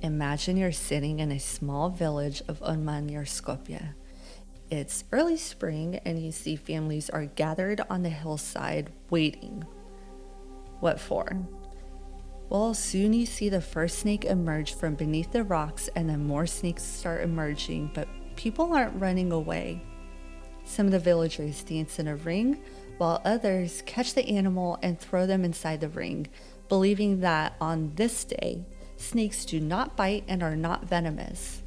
Imagine you're sitting in a small village of Unman near Skopje. It's early spring and you see families are gathered on the hillside waiting. What for? Well, soon you see the first snake emerge from beneath the rocks and then more snakes start emerging, but people aren't running away. Some of the villagers dance in a ring, while others catch the animal and throw them inside the ring, believing that on this day, snakes do not bite and are not venomous.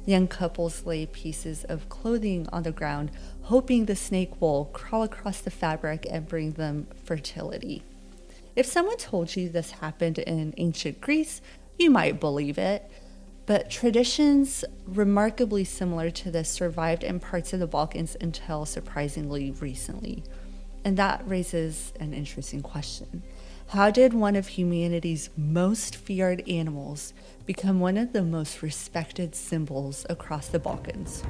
Young couples lay pieces of clothing on the ground, hoping the snake will crawl across the fabric and bring them fertility. If someone told you this happened in ancient Greece, you might believe it. But traditions remarkably similar to this survived in parts of the Balkans until surprisingly recently. And that raises an interesting question. How did one of humanity's most feared animals become one of the most respected symbols across the Balkans?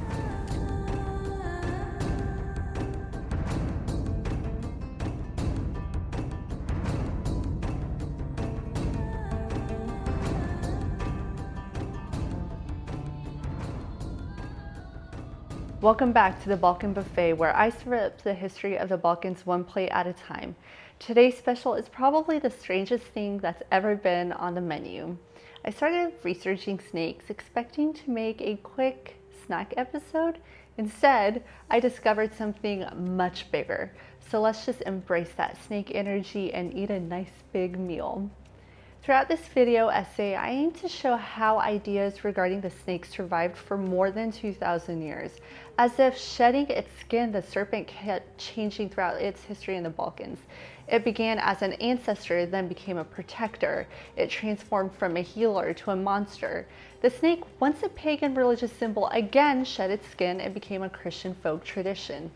Welcome back to the Balkan Buffet, where I serve up the history of the Balkans one plate at a time. Today's special is probably the strangest thing that's ever been on the menu. I started researching snakes expecting to make a quick snack episode. Instead, I discovered something much bigger. So let's just embrace that snake energy and eat a nice big meal. Throughout this video essay, I aim to show how ideas regarding the snake survived for more than 2,000 years. As if shedding its skin, the serpent kept changing throughout its history in the Balkans. It began as an ancestor, then became a protector. It transformed from a healer to a monster. The snake, once a pagan religious symbol, again shed its skin and became a Christian folk tradition.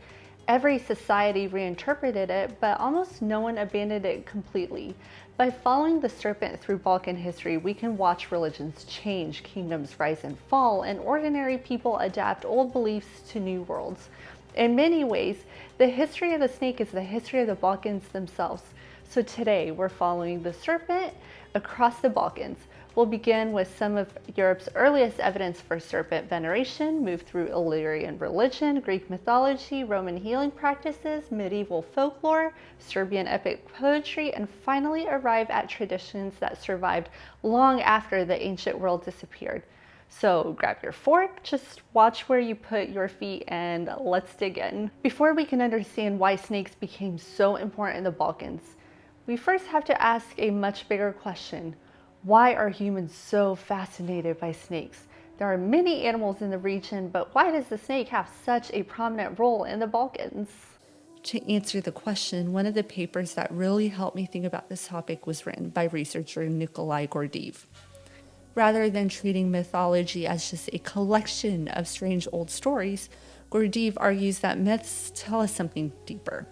Every society reinterpreted it, but almost no one abandoned it completely. By following the serpent through Balkan history, we can watch religions change, kingdoms rise and fall, and ordinary people adapt old beliefs to new worlds. In many ways, the history of the snake is the history of the Balkans themselves. So today, we're following the serpent across the Balkans. We'll begin with some of Europe's earliest evidence for serpent veneration, move through Illyrian religion, Greek mythology, Roman healing practices, medieval folklore, Serbian epic poetry, and finally arrive at traditions that survived long after the ancient world disappeared. So grab your fork, just watch where you put your feet, and let's dig in. Before we can understand why snakes became so important in the Balkans, we first have to ask a much bigger question. Why are humans so fascinated by snakes? There are many animals in the region, but why does the snake have such a prominent role in the Balkans? To answer the question, one of the papers that really helped me think about this topic was written by researcher Enchelei Gordiv. Rather than treating mythology as just a collection of strange old stories, Gordiv argues that myths tell us something deeper.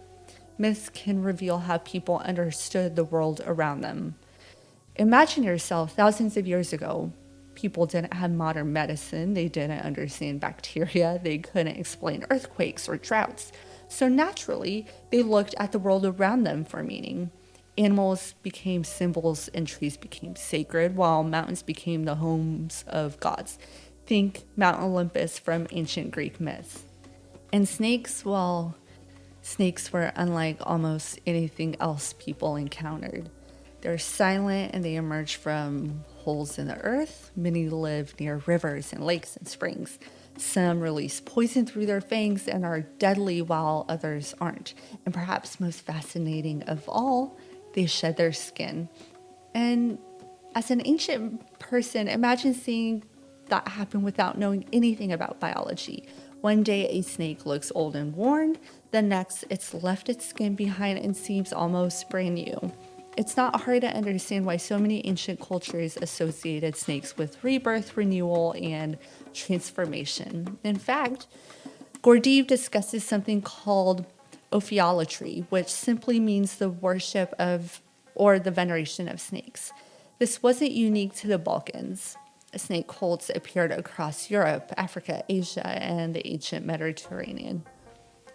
Myths can reveal how people understood the world around them. Imagine yourself thousands of years ago. People didn't have modern medicine, they didn't understand bacteria, they couldn't explain earthquakes or droughts. So naturally, they looked at the world around them for meaning. Animals became symbols and trees became sacred, while mountains became the homes of gods. Think Mount Olympus from ancient Greek myths. And snakes, well, snakes were unlike almost anything else people encountered. They're silent and they emerge from holes in the earth. Many live near rivers and lakes and springs. Some release poison through their fangs and are deadly while others aren't. And perhaps most fascinating of all, they shed their skin. And as an ancient person, imagine seeing that happen without knowing anything about biology. One day a snake looks old and worn, the next it's left its skin behind and seems almost brand new. It's not hard to understand why so many ancient cultures associated snakes with rebirth, renewal, and transformation. In fact, Gordiv discusses something called ophiolatry, which simply means the worship of or the veneration of snakes. This wasn't unique to the Balkans. Snake cults appeared across Europe, Africa, Asia, and the ancient Mediterranean.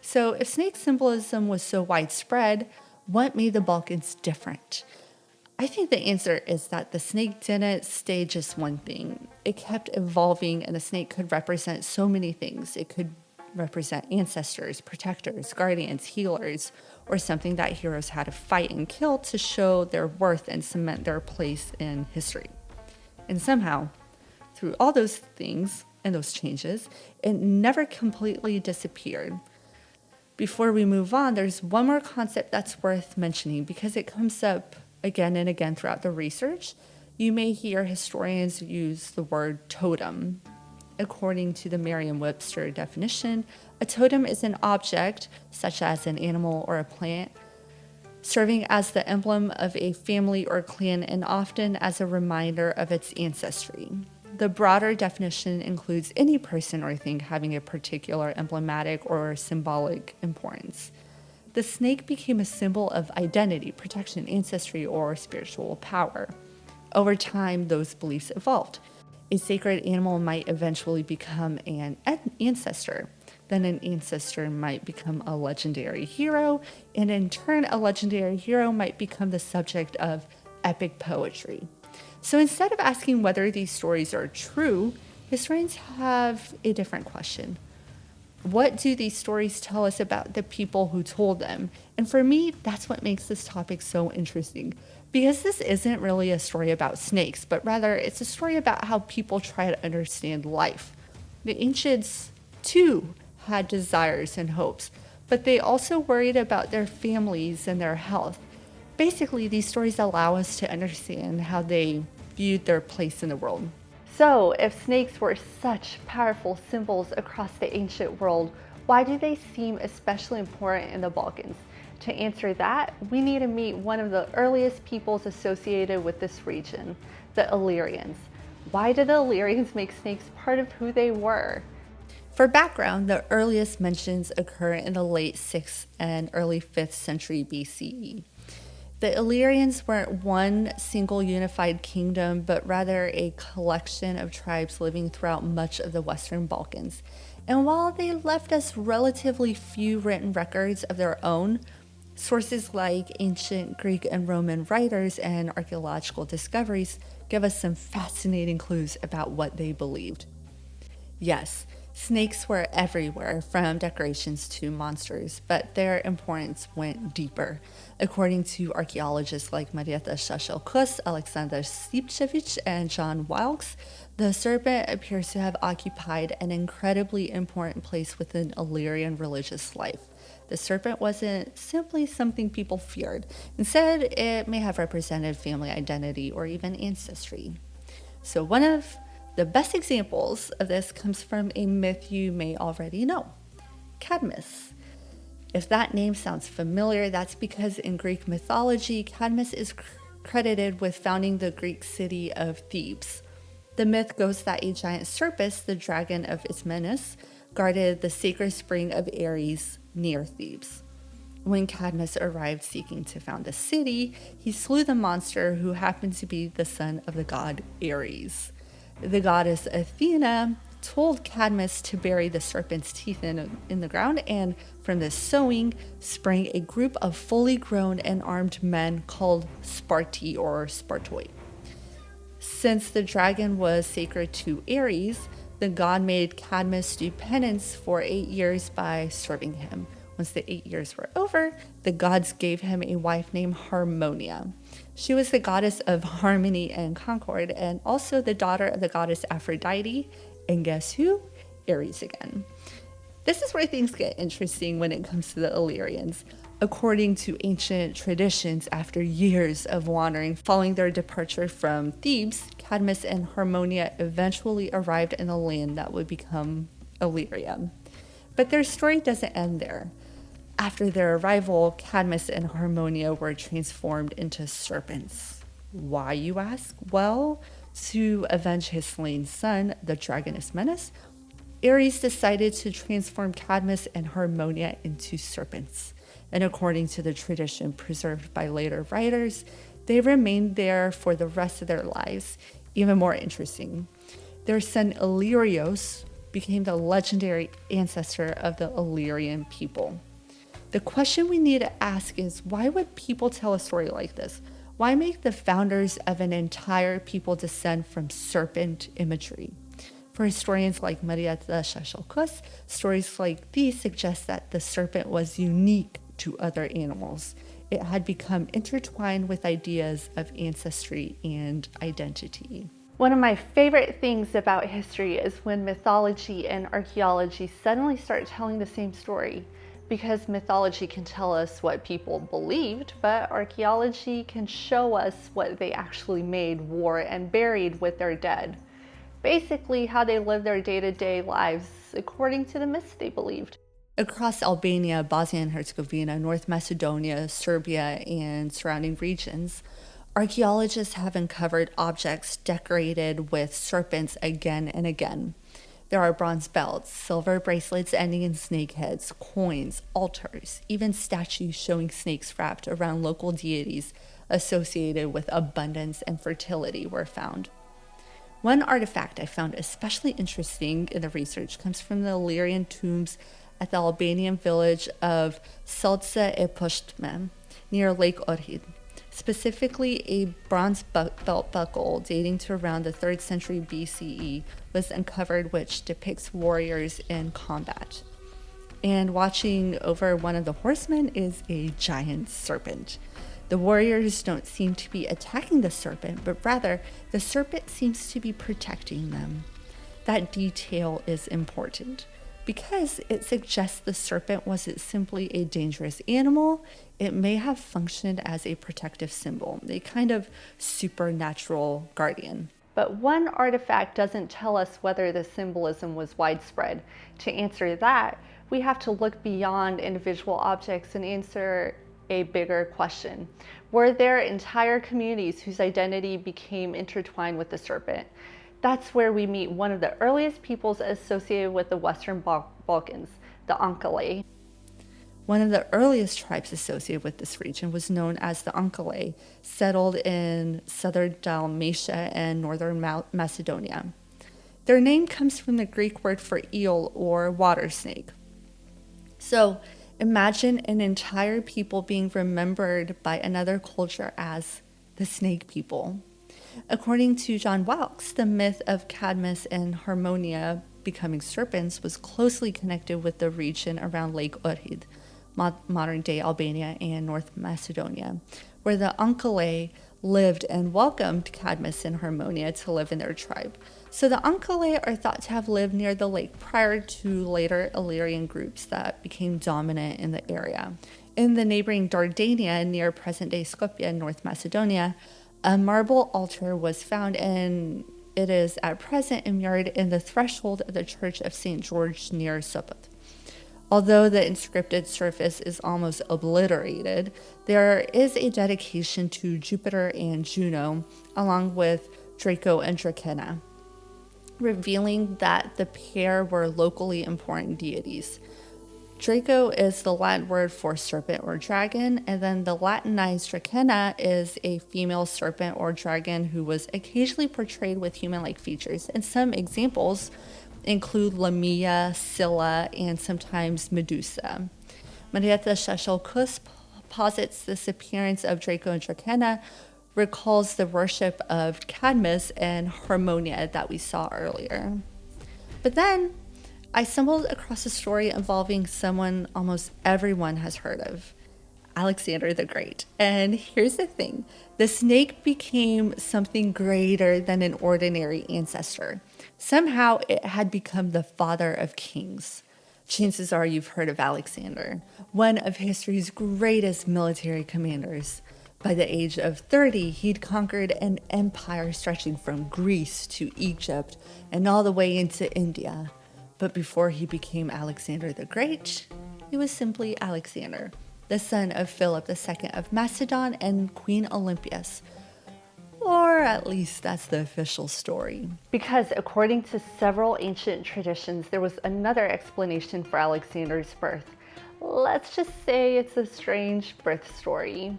So if snake symbolism was so widespread, what made the Balkans different? I think the answer is that the snake didn't stay just one thing. It kept evolving, and the snake could represent so many things. It could represent ancestors, protectors, guardians, healers, or something that heroes had to fight and kill to show their worth and cement their place in history. And somehow, through all those things and those changes, it never completely disappeared. Before we move on, there's one more concept that's worth mentioning because it comes up again and again throughout the research. You may hear historians use the word totem. According to the Merriam-Webster definition, a totem is an object, such as an animal or a plant, serving as the emblem of a family or clan and often as a reminder of its ancestry. The broader definition includes any person or thing having a particular emblematic or symbolic importance. The snake became a symbol of identity, protection, ancestry, or spiritual power. Over time, those beliefs evolved. A sacred animal might eventually become an ancestor. Then an ancestor might become a legendary hero, and in turn, a legendary hero might become the subject of epic poetry. So instead of asking whether these stories are true, historians have a different question. What do these stories tell us about the people who told them? And for me, that's what makes this topic so interesting. Because this isn't really a story about snakes, but rather it's a story about how people try to understand life. The ancients, too, had desires and hopes, but they also worried about their families and their health. Basically, these stories allow us to understand how they viewed their place in the world. So, if snakes were such powerful symbols across the ancient world, why do they seem especially important in the Balkans? To answer that, we need to meet one of the earliest peoples associated with this region, the Illyrians. Why did the Illyrians make snakes part of who they were? For background, the earliest mentions occur in the late 6th and early 5th century BCE. The Illyrians weren't one single unified kingdom, but rather a collection of tribes living throughout much of the Western Balkans. And while they left us relatively few written records of their own, sources like ancient Greek and Roman writers and archaeological discoveries give us some fascinating clues about what they believed. Yes, snakes were everywhere, from decorations to monsters, but their importance went deeper. According to archaeologists like Marietta Shashelkus, Alexander Sipchevich, and John Wilkes, the serpent appears to have occupied an incredibly important place within Illyrian religious life. The serpent wasn't simply something people feared. Instead, it may have represented family identity or even ancestry. So one of the best examples of this comes from a myth you may already know, Cadmus. If that name sounds familiar, that's because in Greek mythology, Cadmus is credited with founding the Greek city of Thebes. The myth goes that a giant serpent, the dragon of Ismenus, guarded the sacred spring of Ares near Thebes. When Cadmus arrived seeking to found the city, he slew the monster, who happened to be the son of the god Ares. The goddess Athena told Cadmus to bury the serpent's teeth in the ground, and from this sowing sprang a group of fully grown and armed men called Sparti or Spartoi. Since the dragon was sacred to Ares, the god made Cadmus do penance for 8 years by serving him. Once the 8 years were over, the gods gave him a wife named Harmonia. She was the goddess of harmony and concord, and also the daughter of the goddess Aphrodite. And guess who? Ares again. This is where things get interesting when it comes to the Illyrians. According to ancient traditions, after years of wandering following their departure from Thebes, Cadmus and Harmonia eventually arrived in the land that would become Illyria. But their story doesn't end there. After their arrival, Cadmus and Harmonia were transformed into serpents. Why, you ask? Well, to avenge his slain son, the dragon Ismenus, Ares decided to transform Cadmus and Harmonia into serpents. And according to the tradition preserved by later writers, they remained there for the rest of their lives. Even more interesting, their son Illyrios became the legendary ancestor of the Illyrian people. The question we need to ask is, why would people tell a story like this? Why make the founders of an entire people descend from serpent imagery? For historians like Marietta Shashalkus, stories like these suggest that the serpent was unique to other animals. It had become intertwined with ideas of ancestry and identity. One of my favorite things about history is when mythology and archaeology suddenly start telling the same story. Because mythology can tell us what people believed, but archaeology can show us what they actually made, wore, and buried with their dead. Basically, how they lived their day-to-day lives according to the myths they believed. Across Albania, Bosnia and Herzegovina, North Macedonia, Serbia, and surrounding regions, archaeologists have uncovered objects decorated with serpents again and again. There are bronze belts, silver bracelets ending in snake heads, coins, altars, even statues showing snakes wrapped around local deities associated with abundance and fertility were found. One artifact I found especially interesting in the research comes from the Illyrian tombs at the Albanian village of Selce e Poshtme, near Lake Ohrid. Specifically, a bronze belt buckle dating to around the 3rd century BCE was uncovered, which depicts warriors in combat. And watching over one of the horsemen is a giant serpent. The warriors don't seem to be attacking the serpent, but rather the serpent seems to be protecting them. That detail is important because it suggests the serpent wasn't simply a dangerous animal. It may have functioned as a protective symbol, a kind of supernatural guardian. But one artifact doesn't tell us whether the symbolism was widespread. To answer that, we have to look beyond individual objects and answer a bigger question. Were there entire communities whose identity became intertwined with the serpent? That's where we meet one of the earliest peoples associated with the Western Balkans, the Enchelei. One of the earliest tribes associated with this region was known as the Enchelei, settled in southern Dalmatia and northern Macedonia. Their name comes from the Greek word for eel or water snake. So imagine an entire people being remembered by another culture as the snake people. According to John Wilkes, the myth of Cadmus and Harmonia becoming serpents was closely connected with the region around Lake Ohrid, modern-day Albania and North Macedonia, where the Enchelei lived and welcomed Cadmus and Harmonia to live in their tribe. So the Enchelei are thought to have lived near the lake prior to later Illyrian groups that became dominant in the area. In the neighboring Dardania, near present-day Skopje, North Macedonia, a marble altar was found, and it is at present immured in the threshold of the Church of St. George near Serpent. Although the inscripted surface is almost obliterated, there is a dedication to Jupiter and Juno, along with Draco and Drakenna, revealing that the pair were locally important deities. Draco is the Latin word for serpent or dragon, and then the Latinized Drakenna is a female serpent or dragon who was occasionally portrayed with human-like features. And some examples include Lamia, Scylla, and sometimes Medusa. Marietta Shashalkus posits this appearance of Draco and Drakenna recalls the worship of Cadmus and Harmonia that we saw earlier. But then I stumbled across a story involving someone almost everyone has heard of, Alexander the Great. And here's the thing, the snake became something greater than an ordinary ancestor. Somehow it had become the father of kings. Chances are you've heard of Alexander, one of history's greatest military commanders. By the age of 30, he'd conquered an empire stretching from Greece to Egypt and all the way into India. But before he became Alexander the Great, he was simply Alexander, the son of Philip II of Macedon and Queen Olympias. Or at least that's the official story. Because according to several ancient traditions, there was another explanation for Alexander's birth. Let's just say it's a strange birth story.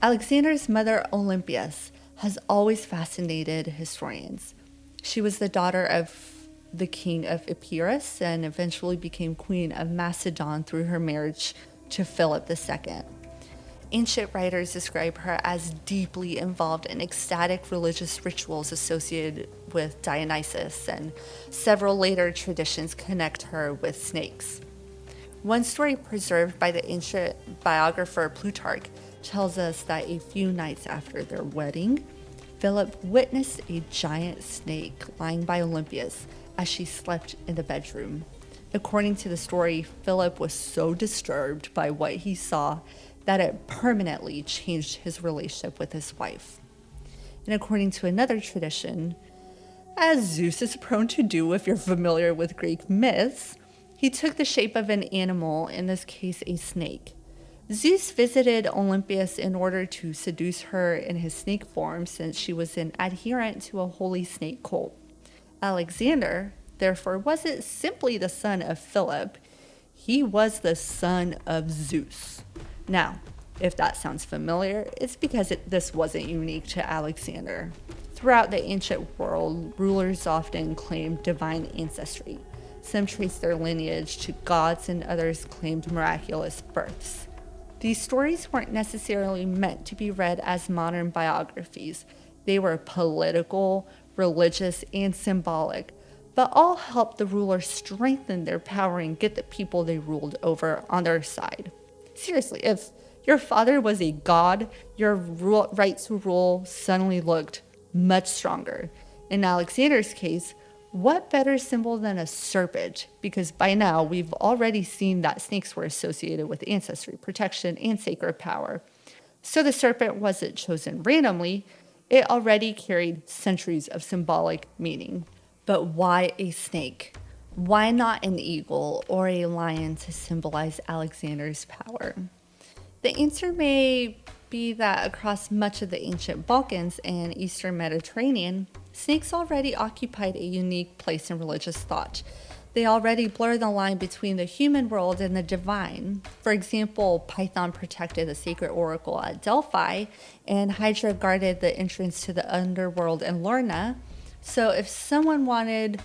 Alexander's mother, Olympias, has always fascinated historians. She was the daughter of the king of Epirus and eventually became queen of Macedon through her marriage to Philip II. Ancient writers describe her as deeply involved in ecstatic religious rituals associated with Dionysus, and several later traditions connect her with snakes. One story preserved by the ancient biographer Plutarch tells us that a few nights after their wedding, Philip witnessed a giant snake lying by Olympias as she slept in the bedroom. According to the story, Philip was so disturbed by what he saw that it permanently changed his relationship with his wife. And according to another tradition, as Zeus is prone to do if you're familiar with Greek myths, he took the shape of an animal, in this case a snake. Zeus visited Olympias in order to seduce her in his snake form, since she was an adherent to a holy snake cult. Alexander, therefore, wasn't simply the son of Philip, he was the son of Zeus. Now, if that sounds familiar, it's because this wasn't unique to Alexander. Throughout the ancient world, rulers often claimed divine ancestry. Some traced their lineage to gods and others claimed miraculous births. These stories weren't necessarily meant to be read as modern biographies. They were political, religious, and symbolic, but all helped the ruler strengthen their power and get the people they ruled over on their side. Seriously, if your father was a god, your right to rule suddenly looked much stronger. In Alexander's case, what better symbol than a serpent? Because by now, we've already seen that snakes were associated with ancestry, protection, and sacred power. So the serpent wasn't chosen randomly. It already carried centuries of symbolic meaning. But why a snake? Why not an eagle or a lion to symbolize Alexander's power? The answer may be that across much of the ancient Balkans and Eastern Mediterranean, snakes already occupied a unique place in religious thought. They already blur the line between the human world and the divine. For example, Python protected the sacred oracle at Delphi, and Hydra guarded the entrance to the underworld in Lerna. So if someone wanted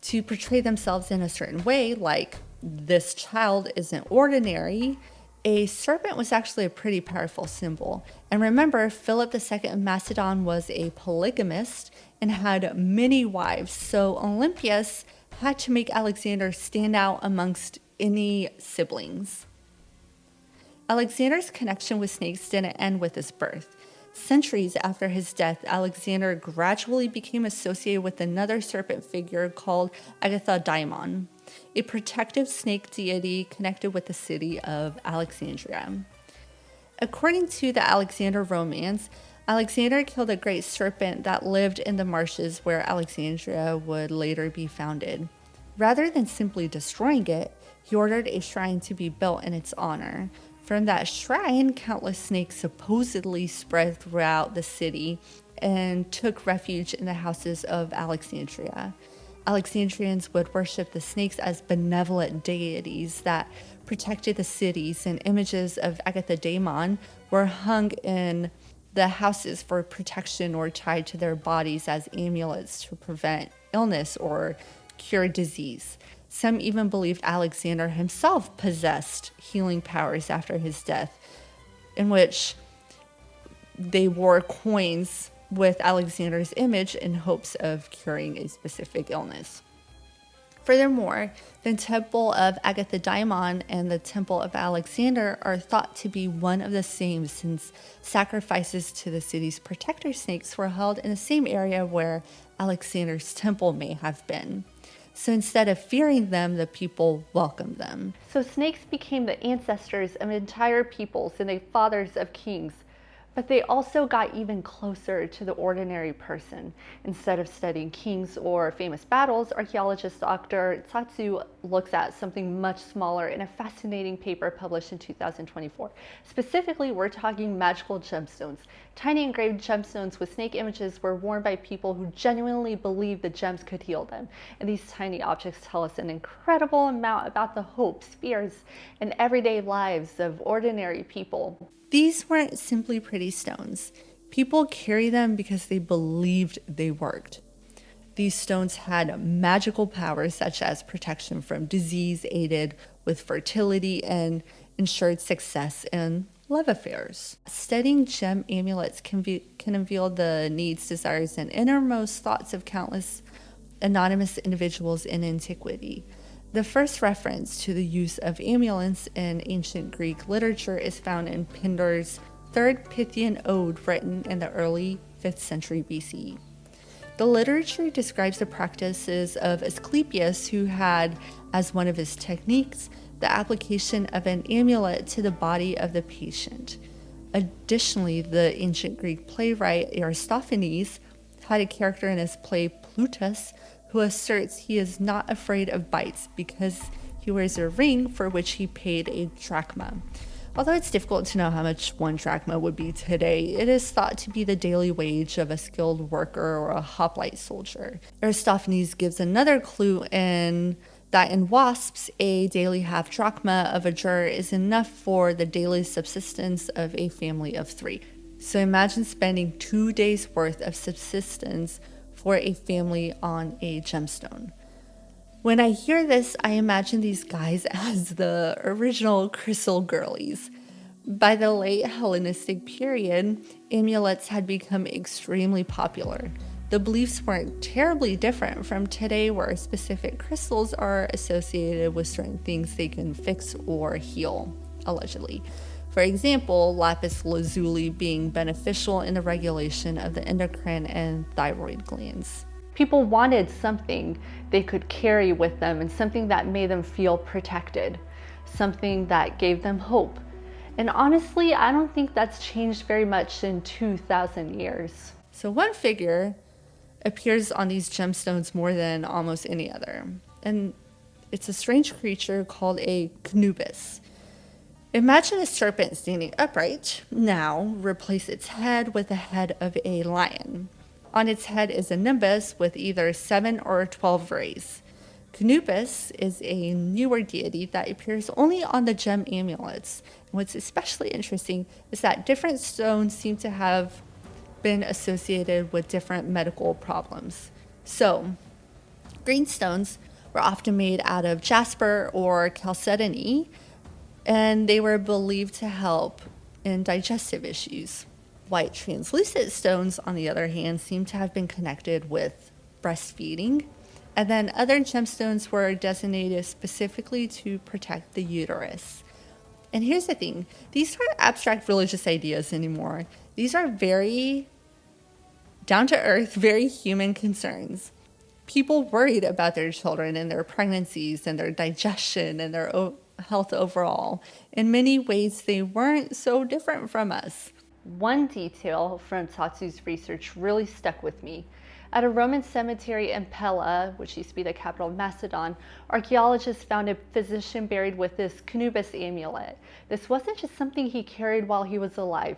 to portray themselves in a certain way, like this child isn't ordinary, a serpent was actually a pretty powerful symbol. And remember, Philip II of Macedon was a polygamist and had many wives, so Olympias had to make Alexander stand out amongst any siblings. Alexander's connection with snakes didn't end with his birth. Centuries after his death, Alexander gradually became associated with another serpent figure called Agatha-daimon, a protective snake deity connected with the city of Alexandria. According to the Alexander romance, Alexander killed a great serpent that lived in the marshes where Alexandria would later be founded. Rather than simply destroying it, he ordered a shrine to be built in its honor. From that shrine, countless snakes supposedly spread throughout the city and took refuge in the houses of Alexandria. Alexandrians would worship the snakes as benevolent deities that protected the cities, and images of Agatha-daimon were hung in the houses for protection or tied to their bodies as amulets to prevent illness or cure disease. Some even believed Alexander himself possessed healing powers after his death, in which they wore coins with Alexander's image in hopes of curing a specific illness. Furthermore, the Temple of Agatha-daimon and the Temple of Alexander are thought to be one of the same, since sacrifices to the city's protector snakes were held in the same area where Alexander's temple may have been. So instead of fearing them, the people welcomed them. So snakes became the ancestors of entire peoples and the fathers of kings. But they also got even closer to the ordinary person. Instead of studying kings or famous battles, archaeologist Dr. Tsatsu looks at something much smaller in a fascinating paper published in 2024. Specifically, we're talking magical gemstones. Tiny engraved gemstones with snake images were worn by people who genuinely believed the gems could heal them. And these tiny objects tell us an incredible amount about the hopes, fears, and everyday lives of ordinary people. These weren't simply pretty stones. People carried them because they believed they worked. These stones had magical powers such as protection from disease, aided with fertility, and ensured success in love affairs. Studying gem amulets can unveil the needs, desires, and innermost thoughts of countless anonymous individuals in antiquity. The first reference to the use of amulets in ancient Greek literature is found in Pindar's Third Pythian Ode, written in the early 5th century BCE. The literature describes the practices of Asclepius, who had as one of his techniques the application of an amulet to the body of the patient. Additionally, the ancient Greek playwright Aristophanes had a character in his play Plutus who asserts he is not afraid of bites because he wears a ring for which he paid a drachma. Although it's difficult to know how much one drachma would be today, it is thought to be the daily wage of a skilled worker or a hoplite soldier. Aristophanes gives another clue in that in wasps, a daily half drachma of a jur is enough for the daily subsistence of a family of 3. So imagine spending 2 days worth of subsistence for a family on a gemstone. When I hear this, I imagine these guys as the original crystal girlies. By the late Hellenistic period, amulets had become extremely popular. The beliefs weren't terribly different from today, where specific crystals are associated with certain things they can fix or heal, allegedly. For example, lapis lazuli being beneficial in the regulation of the endocrine and thyroid glands. People wanted something they could carry with them and something that made them feel protected, something that gave them hope. And honestly, I don't think that's changed very much in 2,000 years. So one figure appears on these gemstones more than almost any other, and it's a strange creature called a Cadmus. Imagine a serpent standing upright. Now replace its head with the head of a lion. On its head is a nimbus with either 7 or 12 rays. Cadmus is a newer deity that appears only on the gem amulets. And what's especially interesting is that different stones seem to have been associated with different medical problems. So, green stones were often made out of jasper or chalcedony, and they were believed to help in digestive issues. White translucent stones, on the other hand, seem to have been connected with breastfeeding, and then other gemstones were designated specifically to protect the uterus. And here's the thing, these aren't abstract religious ideas anymore. These are very down-to-earth, very human concerns. People worried about their children and their pregnancies and their digestion and their health overall. In many ways, they weren't so different from us. One detail from Tatsu's research really stuck with me. At a Roman cemetery in Pella, which used to be the capital of Macedon, archaeologists found a physician buried with this Cadmus amulet. This wasn't just something he carried while he was alive.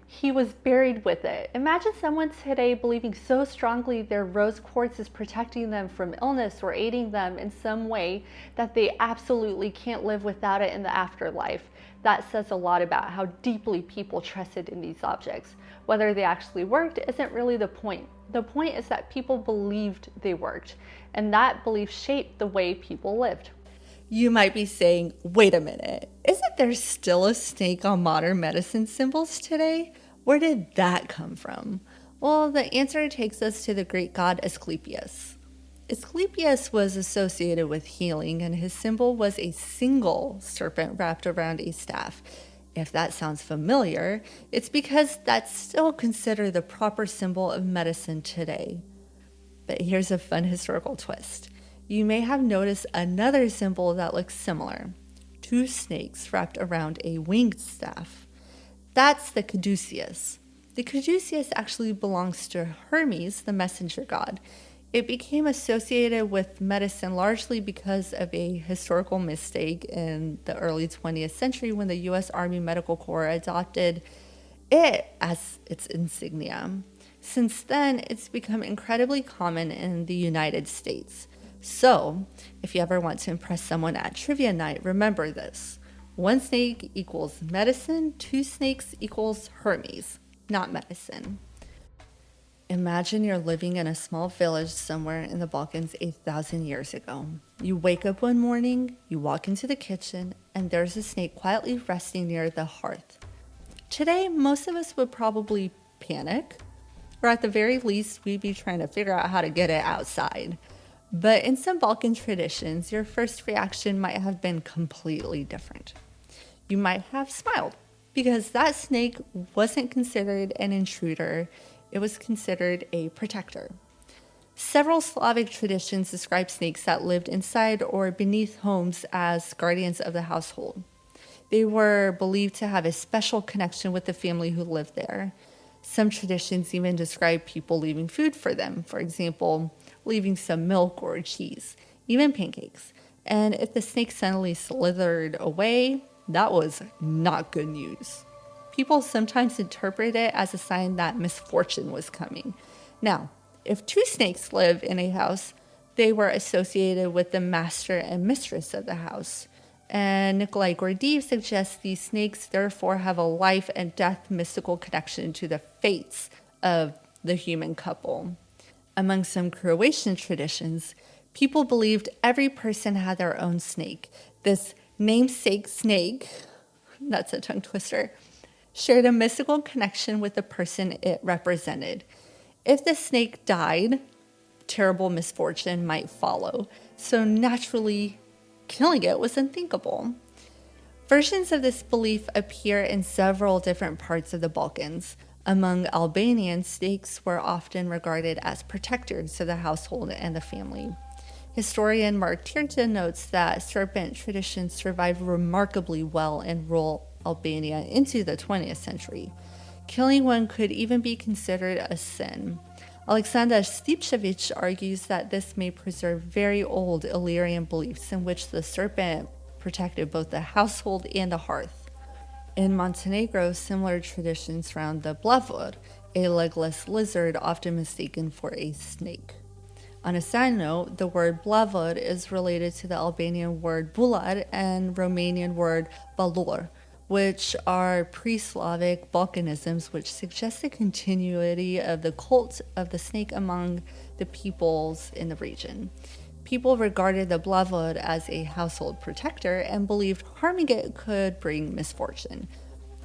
He was buried with it. Imagine someone today believing so strongly their rose quartz is protecting them from illness or aiding them in some way that they absolutely can't live without it in the afterlife. That says a lot about how deeply people trusted in these objects. Whether they actually worked isn't really the point. The point is that people believed they worked, and that belief shaped the way people lived. You might be saying, wait a minute, isn't there still a snake on modern medicine symbols today? Where did that come from? Well, the answer takes us to the Greek god Asclepius. Asclepius was associated with healing, and his symbol was a single serpent wrapped around a staff. If that sounds familiar, it's because that's still considered the proper symbol of medicine today. But here's a fun historical twist. You may have noticed another symbol that looks similar. 2 snakes wrapped around a winged staff. That's the caduceus. The caduceus actually belongs to Hermes, the messenger god. It became associated with medicine largely because of a historical mistake in the early 20th century when the U.S. Army Medical Corps adopted it as its insignia. Since then, it's become incredibly common in the United States. So, if you ever want to impress someone at trivia night, remember this. 1 snake equals medicine, 2 snakes equals Hermes, not medicine. Imagine you're living in a small village somewhere in the Balkans 8,000 years ago. You wake up one morning, you walk into the kitchen, and there's a snake quietly resting near the hearth. Today, most of us would probably panic, or at the very least, we'd be trying to figure out how to get it outside. But in some Balkan traditions, your first reaction might have been completely different. You might have smiled, because that snake wasn't considered an intruder, it was considered a protector. Several Slavic traditions describe snakes that lived inside or beneath homes as guardians of the household. They were believed to have a special connection with the family who lived there. Some traditions even describe people leaving food for them, for example, leaving some milk or cheese, even pancakes. And if the snake suddenly slithered away, that was not good news. People sometimes interpret it as a sign that misfortune was coming. Now, if two snakes live in a house, they were associated with the master and mistress of the house. And Nicolae Gurdjieff suggests these snakes therefore have a life and death mystical connection to the fates of the human couple. Among some Croatian traditions, people believed every person had their own snake. This namesake snake, that's a tongue twister, shared a mystical connection with the person it represented. If the snake died, terrible misfortune might follow. So naturally, killing it was unthinkable. Versions of this belief appear in several different parts of the Balkans. Among Albanians, snakes were often regarded as protectors of the household and the family. Historian Mark Tirta notes that serpent traditions survived remarkably well in rural Albania into the 20th century. Killing one could even be considered a sin. Aleksandar Stipčević argues that this may preserve very old Illyrian beliefs in which the serpent protected both the household and the hearth. In Montenegro, similar traditions surround the blavor, a legless lizard often mistaken for a snake. On a side note, the word blavor is related to the Albanian word bular and Romanian word balor, which are pre-Slavic Balkanisms which suggest the continuity of the cult of the snake among the peoples in the region. People regarded the blavor as a household protector and believed harming it could bring misfortune.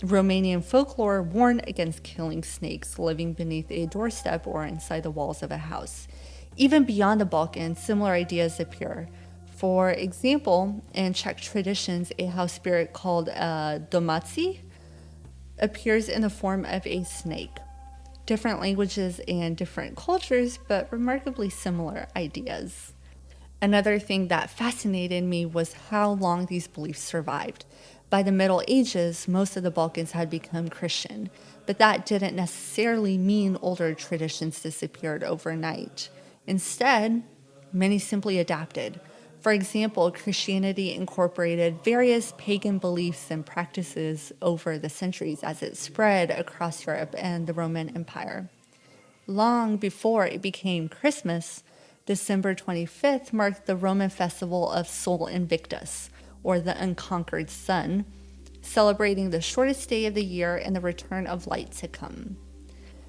Romanian folklore warned against killing snakes living beneath a doorstep or inside the walls of a house. Even beyond the Balkans, similar ideas appear. For example, in Czech traditions, a house spirit called domací appears in the form of a snake. Different languages and different cultures, but remarkably similar ideas. Another thing that fascinated me was how long these beliefs survived. By the Middle Ages, most of the Balkans had become Christian, but that didn't necessarily mean older traditions disappeared overnight. Instead, many simply adapted. For example, Christianity incorporated various pagan beliefs and practices over the centuries as it spread across Europe and the Roman Empire. Long before it became Christmas, December 25th marked the Roman festival of Sol Invictus, or the unconquered sun, celebrating the shortest day of the year and the return of light to come.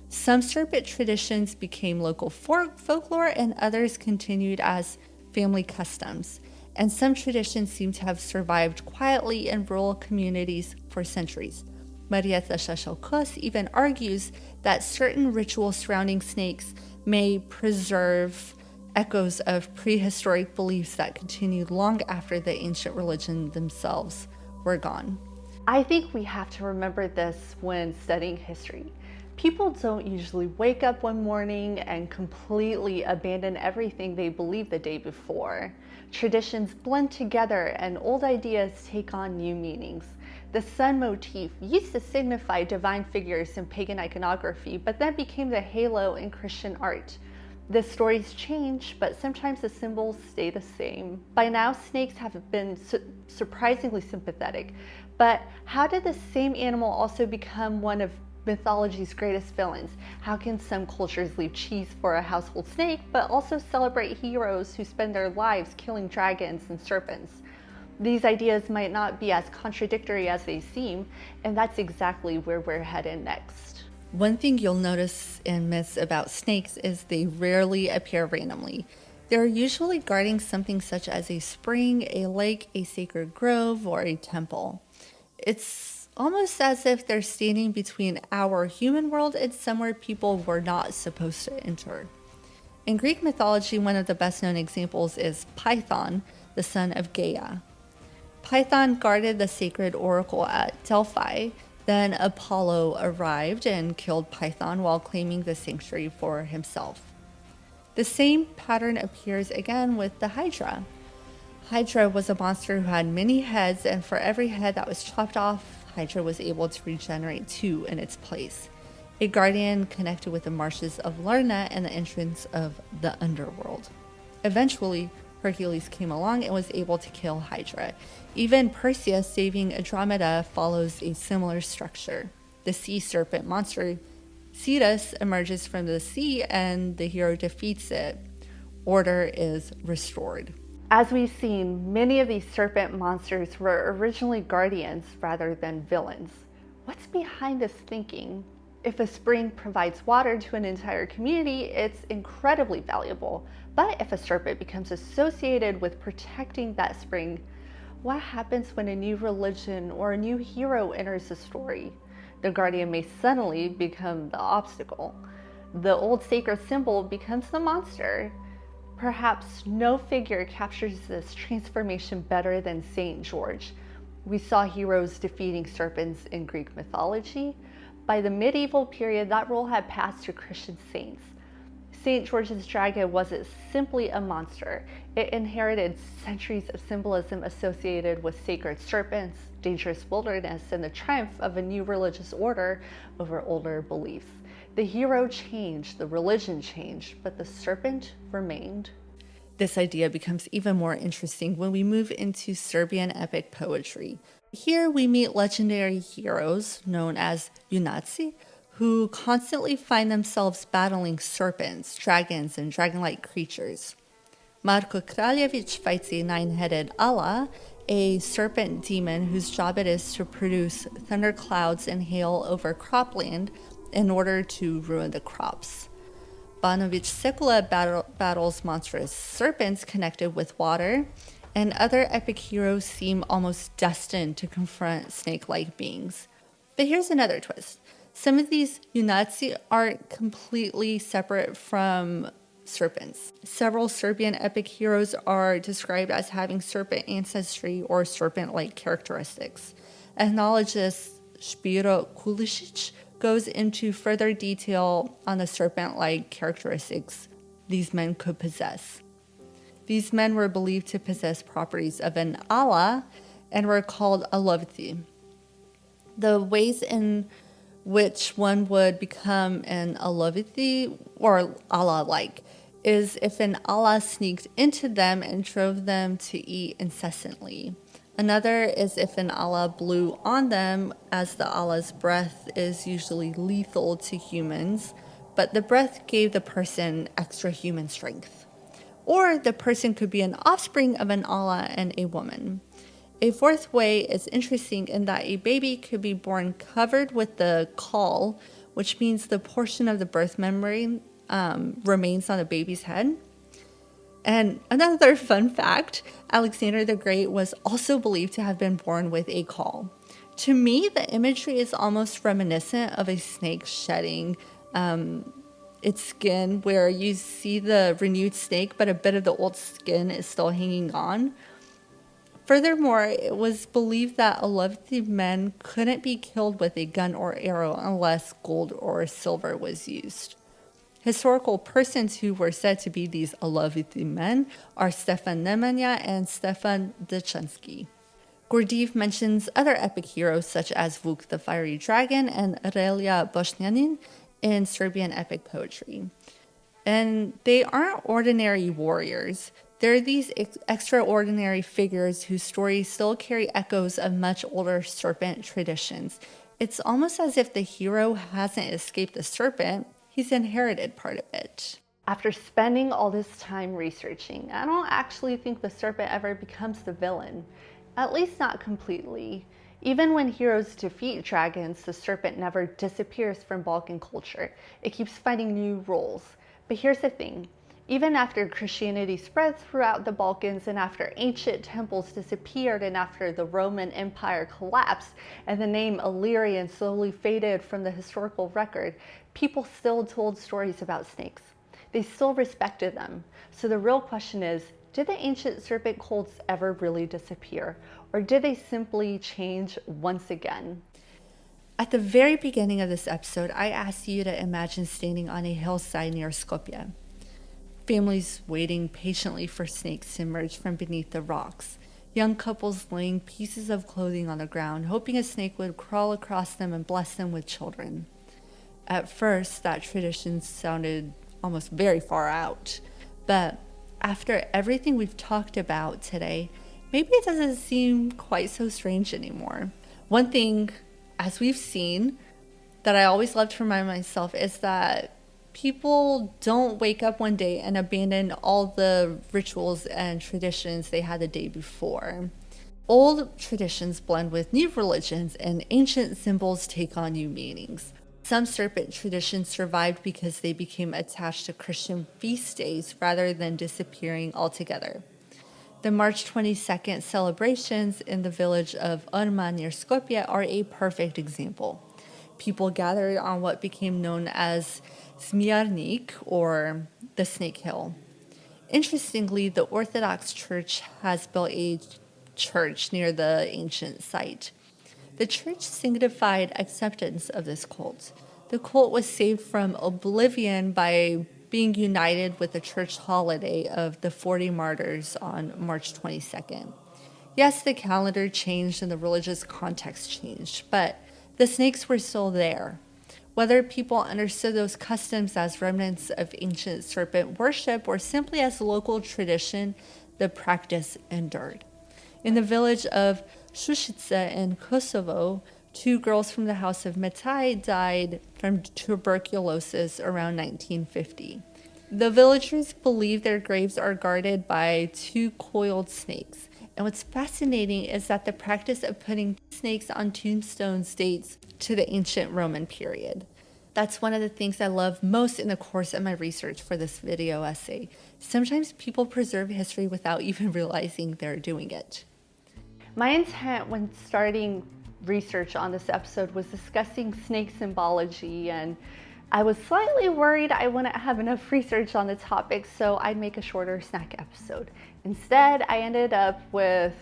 Some serpent traditions became local folklore and others continued as family customs, and some traditions seem to have survived quietly in rural communities for centuries. Marietta Shashalkos even argues that certain rituals surrounding snakes may preserve echoes of prehistoric beliefs that continued long after the ancient religion themselves were gone. I think we have to remember this when studying history. People don't usually wake up one morning and completely abandon everything they believed the day before. Traditions blend together and old ideas take on new meanings. The sun motif used to signify divine figures in pagan iconography, but then became the halo in Christian art. The stories change, but sometimes the symbols stay the same. By now, snakes have been surprisingly sympathetic, but how did the same animal also become one of mythology's greatest villains? How can some cultures leave cheese for a household snake, but also celebrate heroes who spend their lives killing dragons and serpents? These ideas might not be as contradictory as they seem, and that's exactly where we're headed next. One thing you'll notice in myths about snakes is they rarely appear randomly. They're usually guarding something such as a spring, a lake, a sacred grove, or a temple. It's almost as if they're standing between our human world and somewhere people were not supposed to enter. In Greek mythology, one of the best known examples is Python, the son of Gaia. Python guarded the sacred oracle at Delphi. Then Apollo arrived and killed Python while claiming the sanctuary for himself. The same pattern appears again with the Hydra. Hydra was a monster who had many heads, and for every head that was chopped off, Hydra was able to regenerate two in its place. A guardian connected with the marshes of Lerna and the entrance of the underworld. Eventually, Hercules came along and was able to kill Hydra. Even Perseus saving Andromeda follows a similar structure. The sea serpent monster Cetus emerges from the sea and the hero defeats it. Order is restored. As we've seen, many of these serpent monsters were originally guardians rather than villains. What's behind this thinking? If a spring provides water to an entire community, it's incredibly valuable. But if a serpent becomes associated with protecting that spring, what happens when a new religion or a new hero enters the story? The guardian may suddenly become the obstacle. The old sacred symbol becomes the monster. Perhaps no figure captures this transformation better than Saint George. We saw heroes defeating serpents in Greek mythology. By the medieval period, that role had passed to Christian saints. St. George's dragon wasn't simply a monster. It inherited centuries of symbolism associated with sacred serpents, dangerous wilderness, and the triumph of a new religious order over older beliefs. The hero changed, the religion changed, but the serpent remained. This idea becomes even more interesting when we move into Serbian epic poetry. Here we meet legendary heroes known as junaci, who constantly find themselves battling serpents, dragons, and dragon-like creatures. Marko Kraljevic fights a nine-headed Allah, a serpent demon whose job it is to produce thunderclouds and hail over cropland in order to ruin the crops. Banovic Sekula battles monstrous serpents connected with water, and other epic heroes seem almost destined to confront snake-like beings. But here's another twist. Some of these junaci aren't completely separate from serpents. Several Serbian epic heroes are described as having serpent ancestry or serpent-like characteristics. Ethnologist Spiro Kulisic goes into further detail on the serpent-like characteristics these men could possess. These men were believed to possess properties of an Allah and were called Alovthi. The ways in which one would become an Alovthi or Allah-like is if an Allah sneaked into them and drove them to eat incessantly. Another is if an Allah blew on them, as the Allah's breath is usually lethal to humans, but the breath gave the person extra human strength. Or the person could be an offspring of an Allah and a woman. A fourth way is interesting in that a baby could be born covered with the caul, which means the portion of the birth memory remains on the baby's head. And another fun fact, Alexander the Great was also believed to have been born with a caul. To me, the imagery is almost reminiscent of a snake shedding its skin, where you see the renewed snake, but a bit of the old skin is still hanging on. Furthermore, it was believed that Alovthi men couldn't be killed with a gun or arrow unless gold or silver was used. Historical persons who were said to be these Alovthi men are Stefan Nemanja and Stefan Dechansky. Gurdjieff mentions other epic heroes such as Vuk the Fiery Dragon and Relja Bošnjanin in Serbian epic poetry. And they aren't ordinary warriors. They're these extraordinary figures whose stories still carry echoes of much older serpent traditions. It's almost as if the hero hasn't escaped the serpent, he's inherited part of it. After spending all this time researching, I don't actually think the serpent ever becomes the villain. At least not completely. Even when heroes defeat dragons, the serpent never disappears from Balkan culture. It keeps finding new roles. But here's the thing. Even after Christianity spread throughout the Balkans and after ancient temples disappeared and after the Roman Empire collapsed and the name Illyrian slowly faded from the historical record, people still told stories about snakes. They still respected them. So the real question is, did the ancient serpent cults ever really disappear? Or did they simply change once again? At the very beginning of this episode, I asked you to imagine standing on a hillside near Skopje. Families waiting patiently for snakes to emerge from beneath the rocks. Young couples laying pieces of clothing on the ground, hoping a snake would crawl across them and bless them with children. At first, that tradition sounded almost very far out. But after everything we've talked about today, maybe it doesn't seem quite so strange anymore. One thing, as we've seen, that I always love to remind myself is that people don't wake up one day and abandon all the rituals and traditions they had the day before. Old traditions blend with new religions and ancient symbols take on new meanings. Some serpent traditions survived because they became attached to Christian feast days rather than disappearing altogether. The March 22nd celebrations in the village of Urma near Skopje are a perfect example. People gathered on what became known as Zmijarnik, or the Snake Hill. Interestingly, the Orthodox Church has built a church near the ancient site. The church signified acceptance of this cult. The cult was saved from oblivion by being united with the church holiday of the 40 Martyrs on March 22nd. Yes, the calendar changed and the religious context changed, but the snakes were still there. Whether people understood those customs as remnants of ancient serpent worship or simply as local tradition, the practice endured. In the village of Šušice in Kosovo, 2 girls from the house of Metai died from tuberculosis around 1950. The villagers believe their graves are guarded by 2 coiled snakes. And what's fascinating is that the practice of putting snakes on tombstones dates to the ancient Roman period. That's one of the things I love most in the course of my research for this video essay. Sometimes people preserve history without even realizing they're doing it. My intent when starting research on this episode was discussing snake symbology, and I was slightly worried I wouldn't have enough research on the topic, so I'd make a shorter snack episode. Instead, I ended up with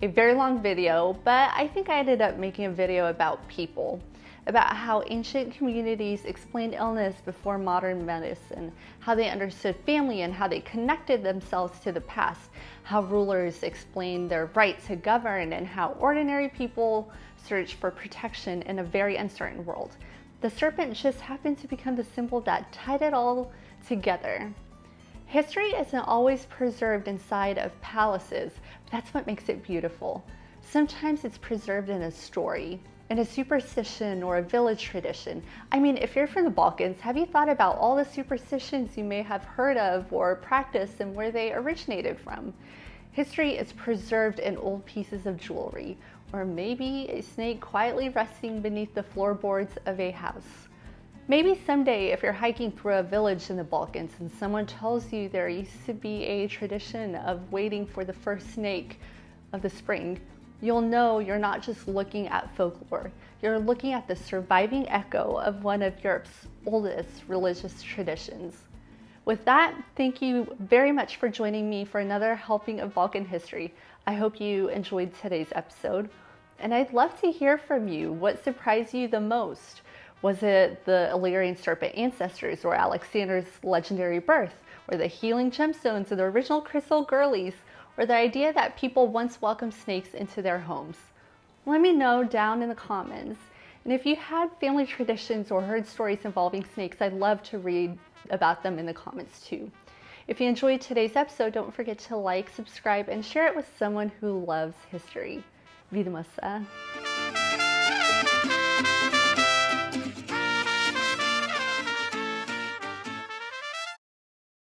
a very long video, but I think I ended up making a video about people, about how ancient communities explained illness before modern medicine, how they understood family and how they connected themselves to the past, how rulers explained their right to govern, and how ordinary people searched for protection in a very uncertain world. The serpent just happened to become the symbol that tied it all together. History isn't always preserved inside of palaces, but that's what makes it beautiful. Sometimes it's preserved in a story, in a superstition or a village tradition. I mean, if you're from the Balkans, have you thought about all the superstitions you may have heard of or practiced and where they originated from? History is preserved in old pieces of jewelry, or maybe a snake quietly resting beneath the floorboards of a house. Maybe someday, if you're hiking through a village in the Balkans and someone tells you there used to be a tradition of waiting for the first snake of the spring, you'll know you're not just looking at folklore. You're looking at the surviving echo of one of Europe's oldest religious traditions. With that, thank you very much for joining me for another helping of Balkan history. I hope you enjoyed today's episode, and I'd love to hear from you. What surprised you the most? Was it the Illyrian serpent ancestors, or Alexander's legendary birth, or the healing gemstones of the original crystal Girlies, or the idea that people once welcomed snakes into their homes? Let me know down in the comments. And if you had family traditions or heard stories involving snakes, I'd love to read about them in the comments too. If you enjoyed today's episode, don't forget to like, subscribe, and share it with someone who loves history. Vidimo se.